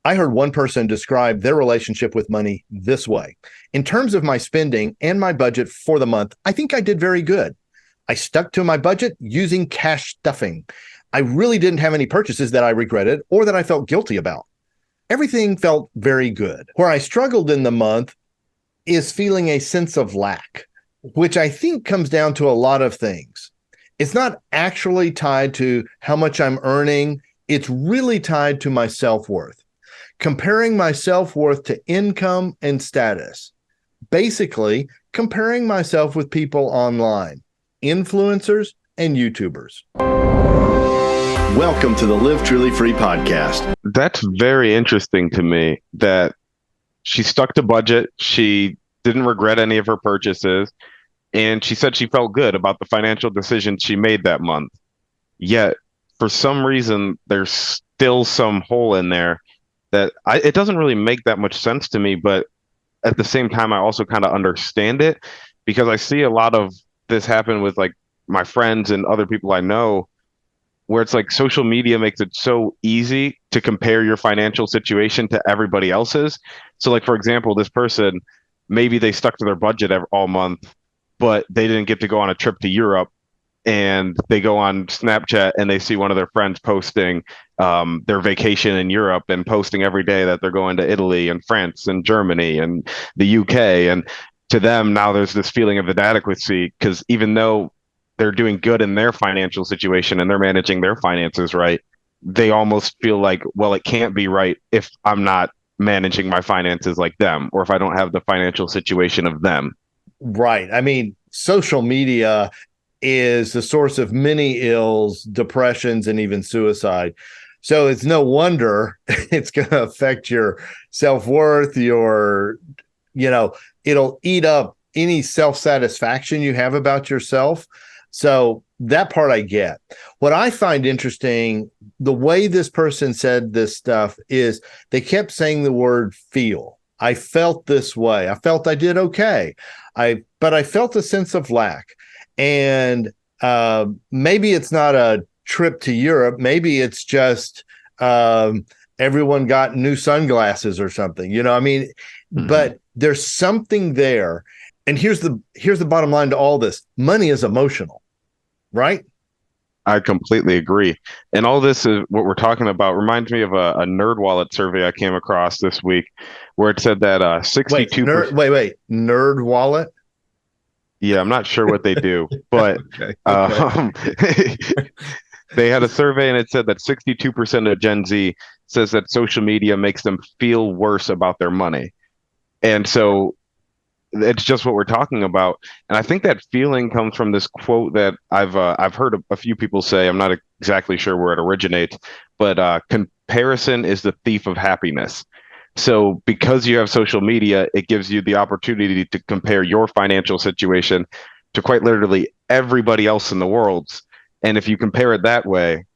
I heard one person describe their relationship with money this way. In terms of my spending and my budget for the month, I think I did very good. I stuck to my budget using cash stuffing. I really didn't have any purchases that I regretted or that I felt guilty about. Everything felt very good. Where I struggled in the month is feeling a sense of lack, which I think comes down to a lot of things. It's not actually tied to how much I'm earning, it's really tied to my self worth. Comparing my self worth to income and status, basically, comparing myself with people online, influencers, and YouTubers. Welcome to the Live Truly Free podcast. That's very interesting to me that she stuck to budget. She didn't regret any of her purchases. And she said she felt good about the financial decisions she made that month. Yet, for some reason, there's still some hole in there it doesn't really make that much sense to me. But at the same time, I also kind of understand it because I see a lot of this happen with like my friends and other people I know where it's like social media makes it so easy to compare your financial situation to everybody else's. So, like, for example, this person, maybe they stuck to their budget all month, but they didn't get to go on a trip to Europe. And they go on Snapchat and they see one of their friends posting their vacation in Europe and posting every day that they're going to Italy and France and Germany and the UK. And to them, now there's this feeling of inadequacy because even though they're doing good in their financial situation and they're managing their finances right, they almost feel like, well, it can't be right if I'm not managing my finances like them or if I don't have the financial situation of them. Right. I mean, social media is the source of many ills, depressions, and even suicide. So it's no wonder it's going to affect your self worth, it'll eat up any self satisfaction you have about yourself. So that part I get. What I find interesting, the way this person said this stuff is they kept saying the word feel. I felt this way. I felt I did okay. But I felt a sense of lack. And maybe it's not a trip to Europe. Maybe it's just everyone got new sunglasses or something. But there's something there. And here's the bottom line to all this: money is emotional, right? I completely agree. And all this is what we're talking about reminds me of a NerdWallet survey I came across this week where it said that 62%. Wait, Nerd Wallet. Yeah, I'm not sure what they do, but Okay. they had a survey and it said that 62% of Gen Z says that social media makes them feel worse about their money. And so it's just what we're talking about. And I think that feeling comes from this quote that I've heard a few people say. I'm not exactly sure where it originates, but comparison is the thief of happiness. So because you have social media, it gives you the opportunity to compare your financial situation to quite literally everybody else in the world's. And if you compare it that way,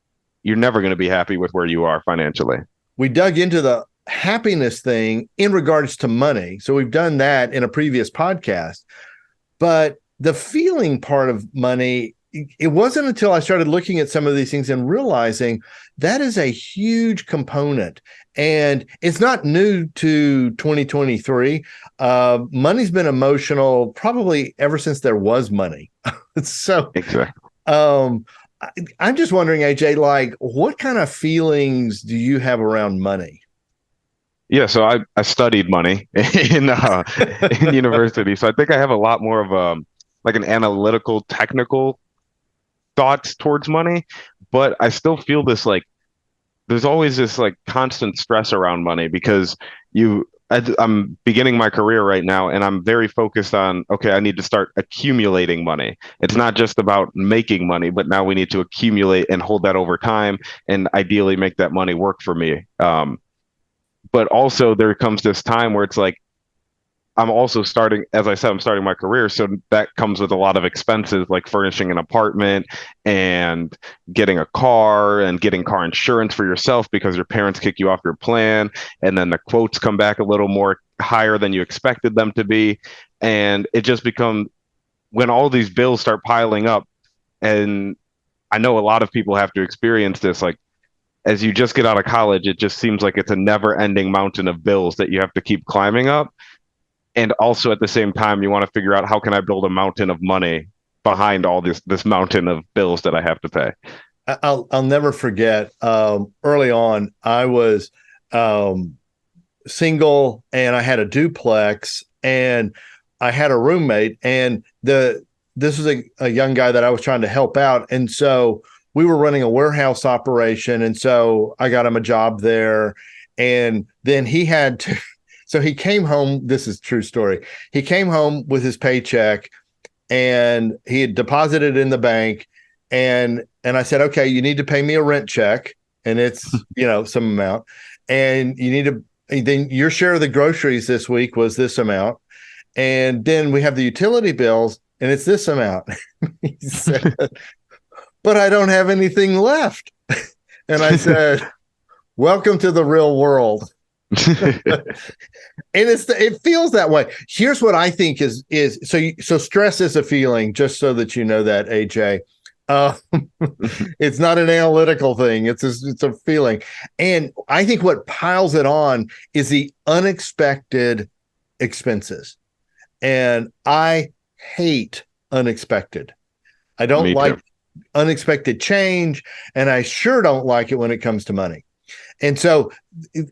you're never going to be happy with where you are financially. We dug into the happiness thing in regards to money. So we've done that in a previous podcast. But the feeling part of money, it wasn't until I started looking at some of these things and realizing that is a huge component. And it's not new to 2023. Money's been emotional probably ever since there was money. So Exactly. um, I'm just wondering, AJ, like, what kind of feelings do you have around money? Yeah, so I studied money in university, so I think I have a lot more of like an analytical, technical thoughts towards money, but I still feel this like there's always this like constant stress around money because I'm beginning my career right now and I'm very focused on, okay, I need to start accumulating money. It's not just about making money, but now we need to accumulate and hold that over time and ideally make that money work for me. But also there comes this time where it's like I'm also starting, as I said, I'm starting my career. So that comes with a lot of expenses like furnishing an apartment and getting a car and getting car insurance for yourself because your parents kick you off your plan. And then the quotes come back a little more higher than you expected them to be. And it just becomes when all these bills start piling up, and I know a lot of people have to experience this, like as you just get out of college, it just seems like it's a never-ending mountain of bills that you have to keep climbing up. And also at the same time, you want to figure out how can I build a mountain of money behind all this mountain of bills that I have to pay. I'll never forget. Early on, I was single and I had a duplex and I had a roommate, and this was a young guy that I was trying to help out, and so we were running a warehouse operation, and so I got him a job there, and then he had to. So he came home. This is a true story. He came home with his paycheck, and he had deposited in the bank, and I said, okay, you need to pay me a rent check, and it's some amount, and you need to. Then your share of the groceries this week was this amount, and then we have the utility bills, and it's this amount. He said, but I don't have anything left. And I said, welcome to the real world. And it feels that way. Here's what I think is so stress is a feeling, just so that you know that, AJ. It's not an analytical thing. It's a feeling. And I think what piles it on is the unexpected expenses. And I hate unexpected. I don't like unexpected change, and I sure don't like it when it comes to money. And so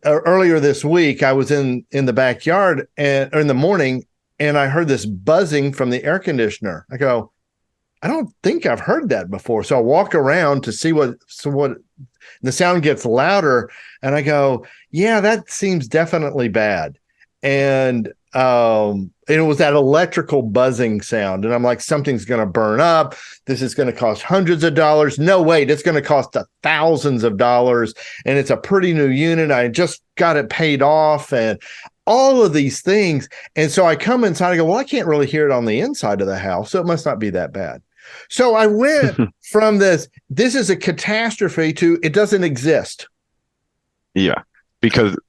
earlier this week, I was in the backyard or in the morning, and I heard this buzzing from the air conditioner. I go, I don't think I've heard that before. So I walk around to see what the sound gets louder, and I go, yeah, that seems definitely bad. And it was that electrical buzzing sound. And I'm like, something's going to burn up. This is going to cost hundreds of dollars. No, wait, it's going to cost thousands of dollars. And it's a pretty new unit. I just got it paid off and all of these things. And so I come inside, I go, well, I can't really hear it on the inside of the house, so it must not be that bad. So I went from this is a catastrophe to it doesn't exist. Yeah,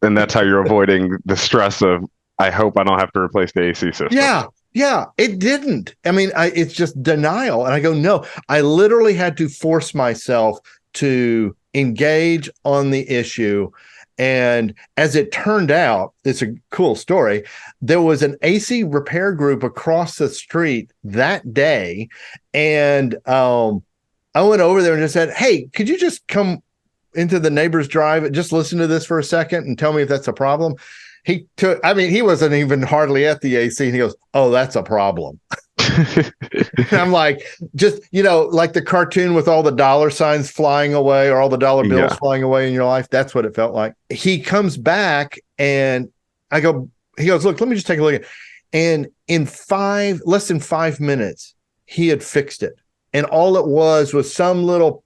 and that's how you're avoiding the stress of, I hope I don't have to replace the AC system. Yeah, it didn't. I mean, it's just denial. And I go, no, I literally had to force myself to engage on the issue. And as it turned out, it's a cool story. There was an AC repair group across the street that day. And I went over there and just said, hey, could you just come into the neighbor's drive and just listen to this for a second and tell me if that's a problem? He wasn't even hardly at the AC, and he goes, oh, that's a problem. And I'm like, just, like the cartoon with all the dollar signs flying away or all the dollar bills flying away in your life. That's what it felt like. He comes back and he goes, look, let me just take a look at it. And in less than 5 minutes, he had fixed it. And all it was some little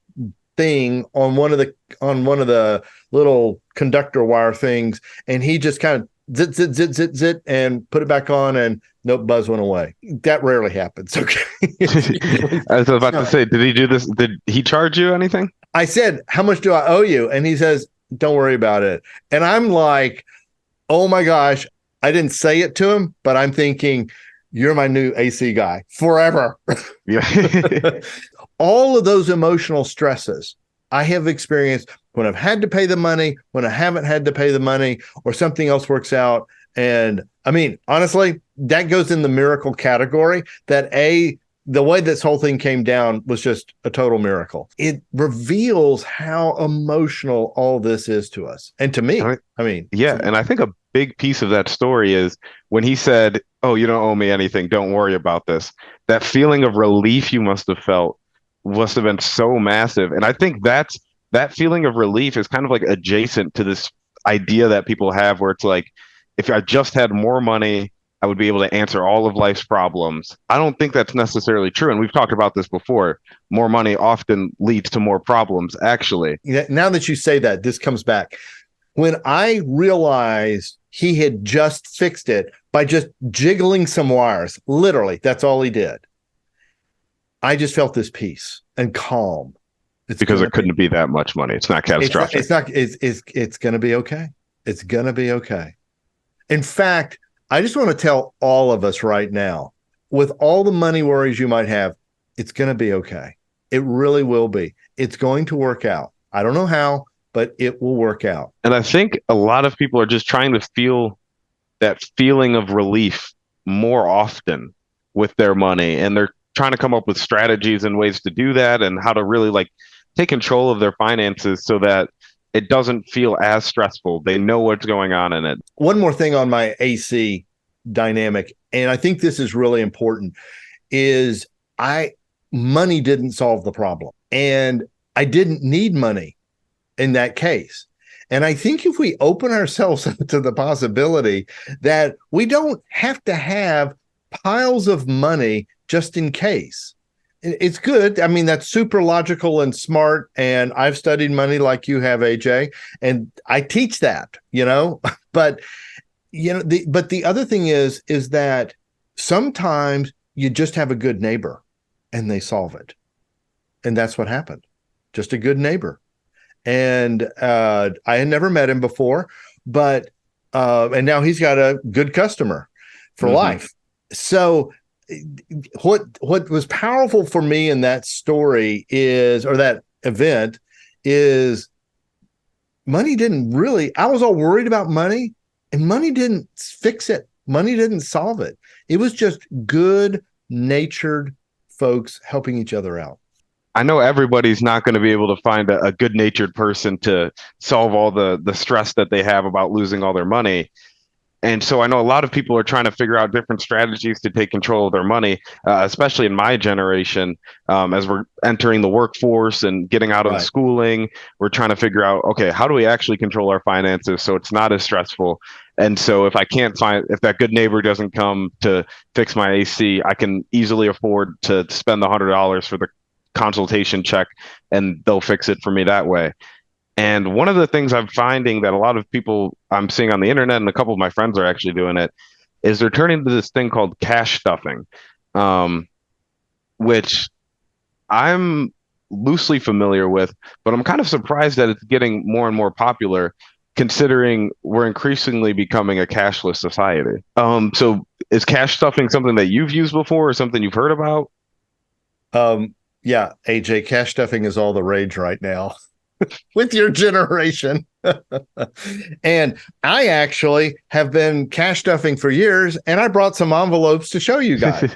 thing on one of the little conductor wire things, and he just kind of zit and put it back on, and nope, buzz went away. That rarely happens. Okay. I was about to say, did he do this? Did he charge you anything? I said, how much do I owe you? And he says, don't worry about it. And I'm like, oh my gosh, I didn't say it to him, but I'm thinking, you're my new AC guy forever. Yeah. All of those emotional stresses I have experienced when I've had to pay the money, when I haven't had to pay the money, or something else works out. And I mean, honestly, that goes in the miracle category. The way this whole thing came down was just a total miracle. It reveals how emotional all this is to us. And to me, and I think a big piece of that story is when he said, oh, you don't owe me anything, don't worry about this. That feeling of relief you must have felt must have been so massive. And I think that feeling of relief is kind of like adjacent to this idea that people have where it's like, if I just had more money, I would be able to answer all of life's problems. I don't think that's necessarily true. And we've talked about this before. More money often leads to more problems, actually. Now that you say that, this comes back. When I realized he had just fixed it by just jiggling some wires, literally, that's all he did, I just felt this peace and calm. It's because it couldn't be that much money. It's not catastrophic. It's going to be okay. It's going to be okay. In fact, I just want to tell all of us right now, with all the money worries you might have, it's going to be okay. It really will be. It's going to work out. I don't know how, but it will work out. And I think a lot of people are just trying to feel that feeling of relief more often with their money. And they're trying to come up with strategies and ways to do that and how to really like take control of their finances so that it doesn't feel as stressful. They know what's going on in it. One more thing on my AC dynamic, and I think this is really important, is money didn't solve the problem. And I didn't need money in that case. And I think if we open ourselves up to the possibility that we don't have to have piles of money just in case, it's good. I mean, that's super logical and smart. And I've studied money like you have, AJ, and I teach that, but the other thing is that sometimes you just have a good neighbor and they solve it. And that's what happened. Just a good neighbor. And I had never met him before, but and now he's got a good customer for life. So what was powerful for me in that story or that event is money didn't really, I was all worried about money, and money didn't fix it. Money didn't solve it. It was just good natured folks helping each other out. I know everybody's not going to be able to find a good-natured person to solve all the stress that they have about losing all their money. And so I know a lot of people are trying to figure out different strategies to take control of their money, especially in my generation. As we're entering the workforce and getting out of the schooling, we're trying to figure out, okay, how do we actually control our finances so it's not as stressful? And so if that good neighbor doesn't come to fix my AC, I can easily afford to spend the $100 for the consultation check, and they'll fix it for me that way. And one of the things I'm finding that a lot of people I'm seeing on the internet, and a couple of my friends are actually doing it, is they're turning to this thing called cash stuffing, which I'm loosely familiar with, but I'm kind of surprised that it's getting more and more popular, considering we're increasingly becoming a cashless society. So is cash stuffing something that you've used before or something you've heard about? Yeah, AJ, cash stuffing is all the rage right now with your generation. And I actually have been cash stuffing for years, and I brought some envelopes to show you guys.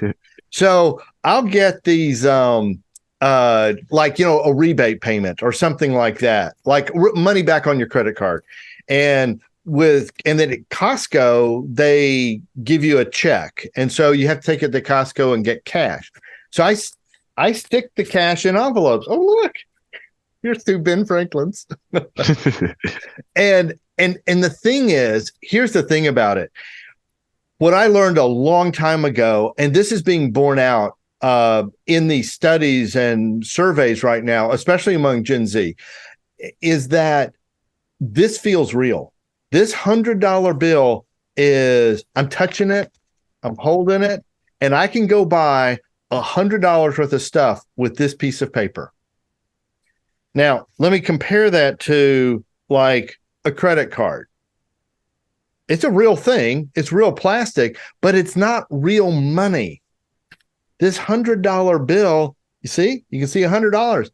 So I'll get these, a rebate payment or something like that, like money back on your credit card. And then at Costco, they give you a check. And so you have to take it to Costco and get cash. So I stick the cash in envelopes. Oh, look, here's 2 Ben Franklins. and the thing is, here's the thing about it. What I learned a long time ago, and this is being borne out in these studies and surveys right now, especially among Gen Z, is that this feels real. This $100 bill I'm touching it, I'm holding it, and I can go buy $100 worth of stuff with this piece of paper. Now, let me compare that to like a credit card. It's a real thing. It's real plastic, but it's not real money. This $100 bill, you can see $100.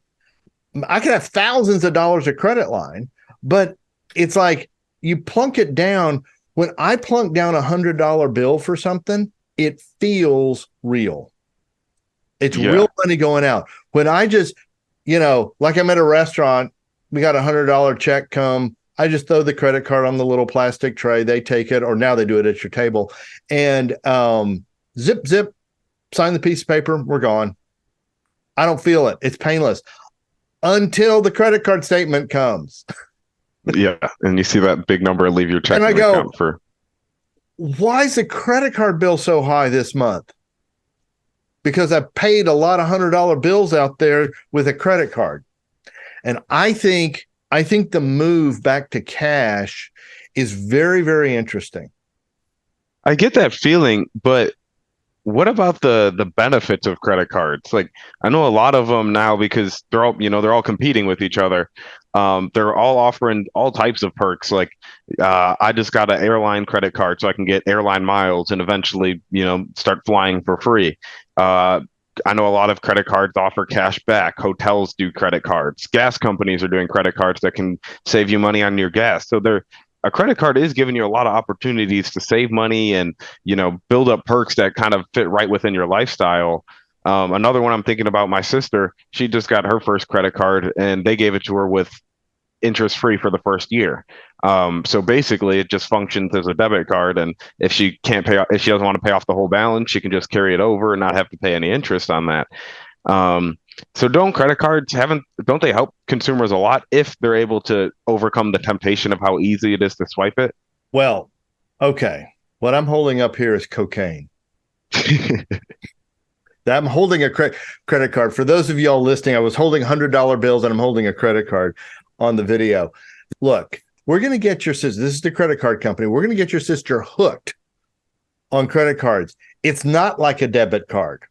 I could have thousands of dollars of credit line, but it's like you plunk it down. When I plunk down $100 bill for something, it feels real. It's real money going out. When I just, like I'm at a restaurant, we got $100 check come. I just throw the credit card on the little plastic tray. They take it, or now they do it at your table, and zip, sign the piece of paper. We're gone. I don't feel it. It's painless until the credit card statement comes. Yeah, and you see that big number leave your checking account for. Why is the credit card bill so high this month? Because I paid a lot of $100 bills out there with a credit card. And I think the move back to cash is very, very interesting. I get that feeling, but what about the benefits of credit cards? Like, I know a lot of them now, because they're all competing with each other. They're all offering all types of perks. Like, I just got an airline credit card so I can get airline miles and eventually, start flying for free. I know a lot of credit cards offer cash back. Hotels do credit cards. Gas companies are doing credit cards that can save you money on your gas. So a credit card is giving you a lot of opportunities to save money and, build up perks that kind of fit right within your lifestyle. Another one I'm thinking about, my sister, she just got her first credit card and they gave it to her with interest free for the first year. So basically, it just functions as a debit card, and if she can't pay, if she doesn't want to pay off the whole balance, she can just carry it over and not have to pay any interest on that. So don't credit cards don't they help consumers a lot if they're able to overcome the temptation of how easy it is to swipe it? Well, okay. What I'm holding up here is cocaine. I'm holding a credit card. For those of y'all listening, I was holding $100 bills and I'm holding a credit card on the video. Look, we're going to get your sister. This is the credit card company. We're going to get your sister hooked on credit cards. It's not like a debit card.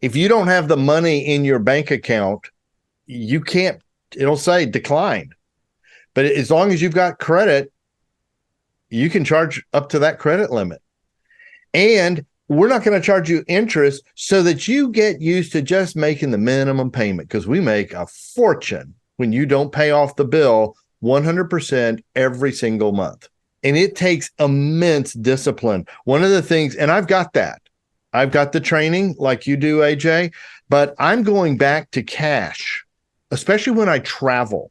If you don't have the money in your bank account, you can't, it'll say declined. But as long as you've got credit, you can charge up to that credit limit. And we're not going to charge you interest so that you get used to just making the minimum payment, because we make a fortune when you don't pay off the bill 100% every single month. And it takes immense discipline. One of the things, and I've got that. I've got the training like you do, AJ, but I'm going back to cash, especially when I travel,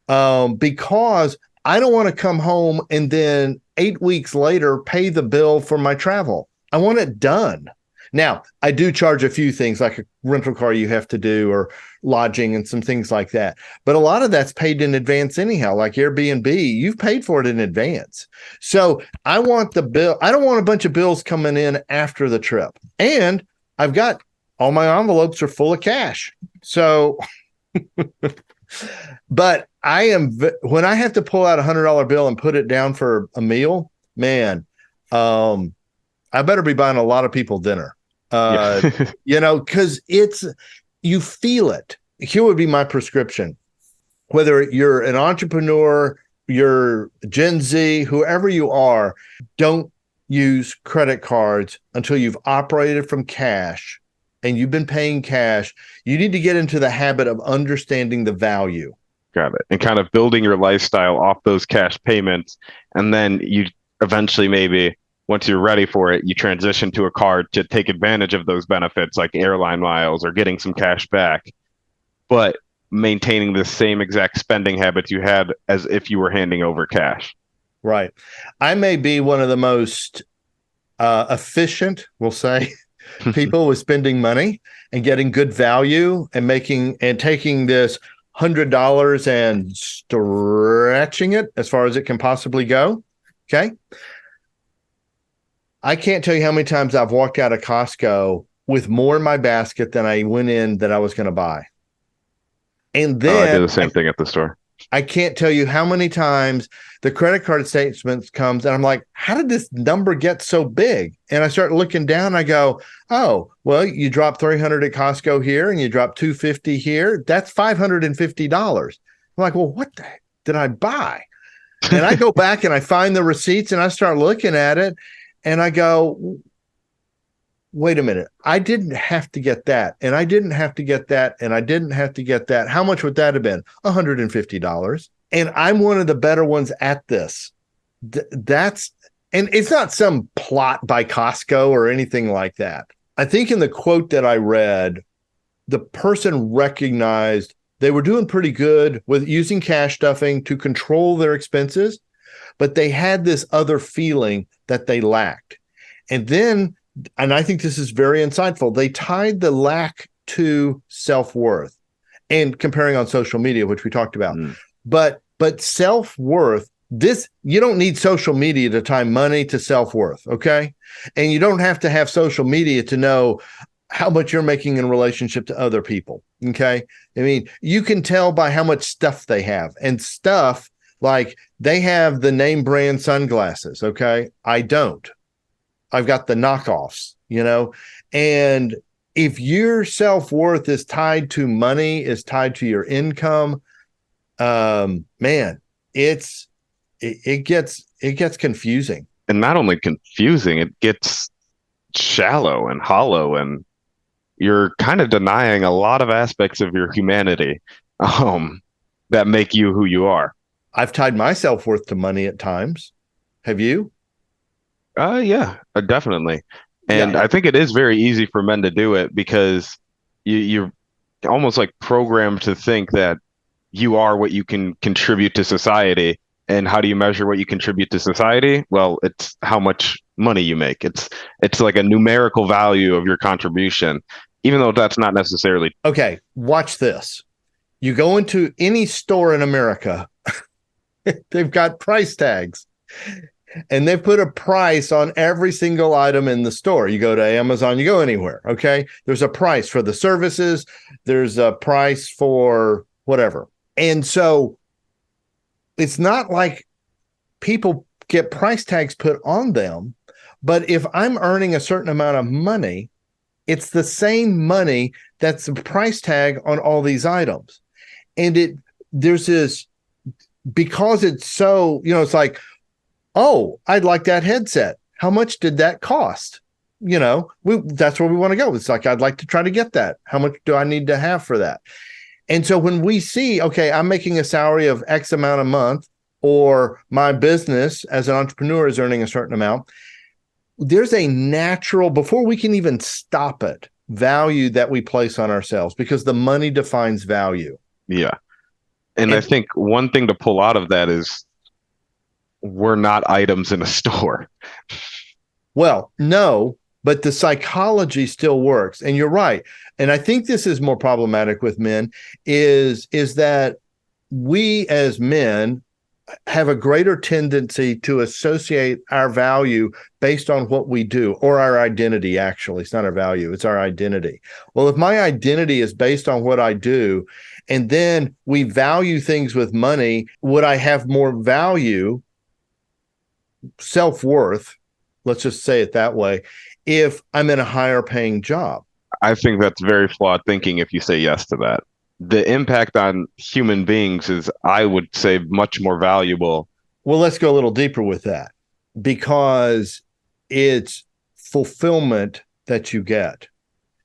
because I don't want to come home and then 8 weeks later pay the bill for my travel. I want it done. Now, I do charge a few things like a rental car you have to do, or lodging and some things like that. But a lot of that's paid in advance anyhow, like Airbnb. You've paid for it in advance. So I want the bill. I don't want a bunch of bills coming in after the trip. And I've got all my envelopes are full of cash. So, but when I have to pull out $100 bill and put it down for a meal, man, I better be buying a lot of people dinner. Because you feel it. Here would be my prescription. Whether you're an entrepreneur, you're Gen Z, whoever you are, don't use credit cards until you've operated from cash and you've been paying cash. You need to get into the habit of understanding the value. Got it. And kind of building your lifestyle off those cash payments. And then you eventually, maybe once you're ready for it, you transition to a card to take advantage of those benefits like airline miles or getting some cash back, but maintaining the same exact spending habits you had as if you were handing over cash. Right. I may be one of the most efficient, we'll say, people with spending money and getting good value and taking this $100 and stretching it as far as it can possibly go. Okay. I can't tell you how many times I've walked out of Costco with more in my basket than I went in that I was going to buy. And then I do the same thing at the store. I can't tell you how many times the credit card statement comes and I'm like, how did this number get so big? And I start looking down and I go, oh, well, you dropped $300 at Costco here and you dropped $250 here. That's $550. I'm like, well, what the heck did I buy? And I go back and I find the receipts and I start looking at it. And I go, wait a minute, I didn't have to get that. And I didn't have to get that. And I didn't have to get that. How much would that have been? $150. And I'm one of the better ones at this. And it's not some plot by Costco or anything like that. I think in the quote that I read, the person recognized they were doing pretty good with using cash stuffing to control their expenses, but they had this other feeling that they lacked. And I think this is very insightful, they tied the lack to self-worth, and comparing on social media, which we talked about. But self-worth, you don't need social media to tie money to self-worth, okay? And you don't have to have social media to know how much you're making in relationship to other people, okay? I mean, you can tell by how much stuff they have, and stuff like they have the name brand sunglasses, okay? I don't. I've got the knockoffs, and if your self-worth is tied to money, is tied to your income, man, it gets confusing. And not only confusing, it gets shallow and hollow, and you're kind of denying a lot of aspects of your humanity, um, that make you who you are. I've tied my self-worth to money at times. Have you? Yeah, definitely. And Yeah. I think it is very easy for men to do it because you're almost like programmed to think that you are what you can contribute to society. And how do you measure what you contribute to society? Well, it's how much money you make. It's like a numerical value of your contribution, even though that's not necessarily. Okay, watch this. You go into any store in America, they've got price tags and they put a price on every single item in the store. You go to Amazon, you go anywhere, okay? There's a price for the services, there's a price for whatever. And so it's not like people get price tags put on them, but if I'm earning a certain amount of money, it's the same money that's the price tag on all these items. And there's this, because it's so, it's like, oh, I'd like that headset. How much did that cost? That's where we want to go. It's like, I'd like to try to get that. How much do I need to have for that? And so when we see, okay, I'm making a salary of X amount a month, or my business as an entrepreneur is earning a certain amount, there's a natural, before we can even stop it, value that we place on ourselves because the money defines value. Yeah. And I think one thing to pull out of that is we're not items in a store. Well, no, but the psychology still works. And you're right. And I think this is more problematic with men is that we as men have a greater tendency to associate our value based on what we do, or our identity. Actually, it's not our value, it's our identity. Well, if my identity is based on what I do, and then we value things with money, would I have more value, self-worth, let's just say it that way, if I'm in a higher paying job? I think that's very flawed thinking if you say yes to that. The impact on human beings is, I would say, much more valuable. Well, let's go a little deeper with that, because it's fulfillment that you get.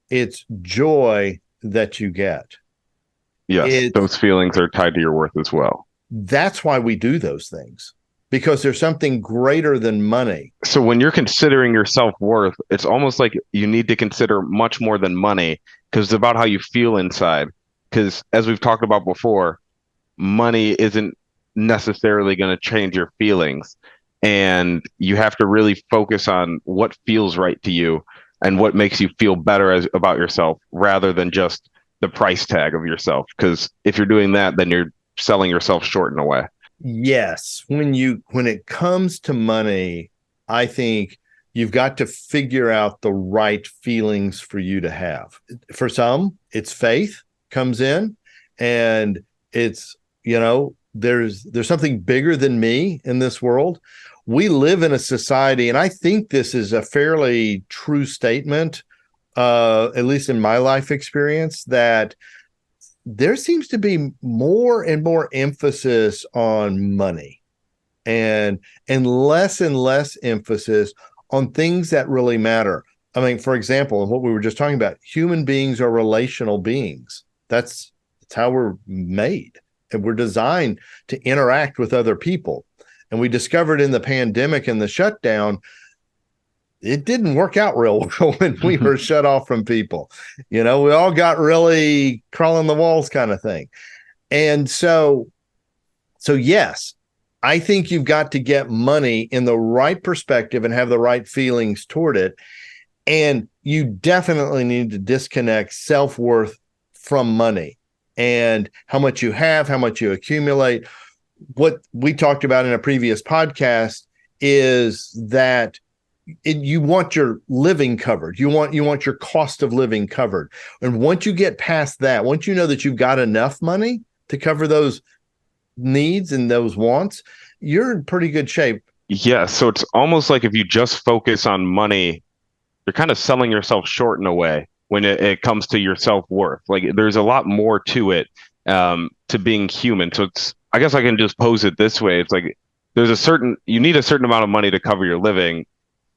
It's joy that you get. Yes, those feelings are tied to your worth as well. That's why we do those things, because there's something greater than money. So when you're considering your self-worth, it's almost like you need to consider much more than money, because it's about how you feel inside. Because as we've talked about before, money isn't necessarily going to change your feelings. And you have to really focus on what feels right to you and what makes you feel better about yourself, rather than just the price tag of yourself. Because if you're doing that, then you're selling yourself short in a way. Yes. When it comes to money, I think you've got to figure out the right feelings for you to have. For some, it's faith comes in, and it's, there's something bigger than me in this world. We live in a society, and I think this is a fairly true statement, at least in my life experience, that there seems to be more and more emphasis on money, and less emphasis on things that really matter. I mean, for example, what we were just talking about, human beings are relational beings. That's how we're made, and we're designed to interact with other people. And we discovered in the pandemic and the shutdown, it didn't work out real well when we were shut off from people. We all got really crawling the walls kind of thing. And so yes, I think you've got to get money in the right perspective and have the right feelings toward it. And you definitely need to disconnect self-worth from money and how much you have, how much you accumulate. What we talked about in a previous podcast is that you want your living covered. You want your cost of living covered. And once you get past that, once you know that you've got enough money to cover those needs and those wants, you're in pretty good shape. Yeah. So it's almost like if you just focus on money, you're kind of selling yourself short in a way when it comes to your self-worth. Like, there's a lot more to it, to being human. So I guess I can just pose it this way. It's like you need a certain amount of money to cover your living,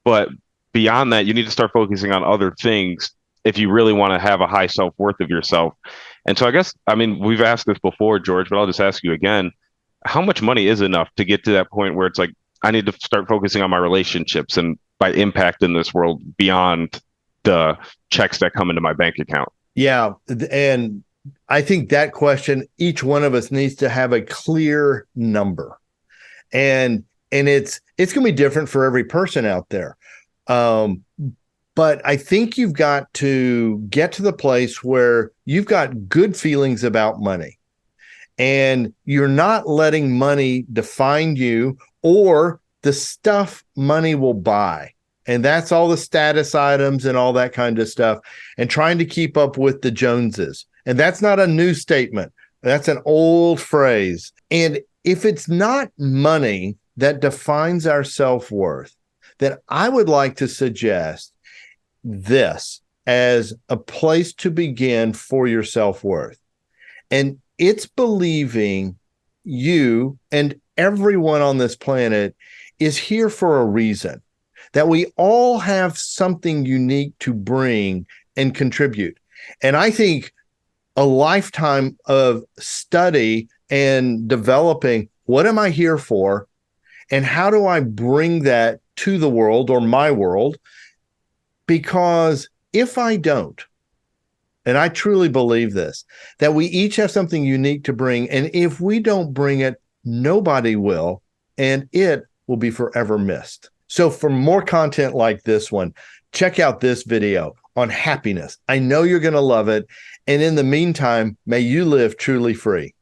but beyond that, you need to start focusing on other things if you really want to have a high self-worth of yourself. And so I guess, I mean, we've asked this before, George, but I'll just ask you again, how much money is enough to get to that point where it's like, I need to start focusing on my relationships and my impact in this world beyond the checks that come into my bank account? Yeah. And I think that question, each one of us needs to have a clear number. And it's going to be different for every person out there. But I think you've got to get to the place where you've got good feelings about money and you're not letting money define you or the stuff money will buy. And that's all the status items and all that kind of stuff, and trying to keep up with the Joneses. And that's not a new statement. That's an old phrase. And if it's not money that defines our self-worth, then I would like to suggest this as a place to begin for your self-worth. And it's believing you and everyone on this planet is here for a reason, that we all have something unique to bring and contribute. And I think a lifetime of study and developing, what am I here for? And how do I bring that to the world or my world? Because if I don't, and I truly believe this, that we each have something unique to bring. And if we don't bring it, nobody will, and it will be forever missed. So for more content like this one, check out this video on happiness. I know you're going to love it. And in the meantime, may you live truly free.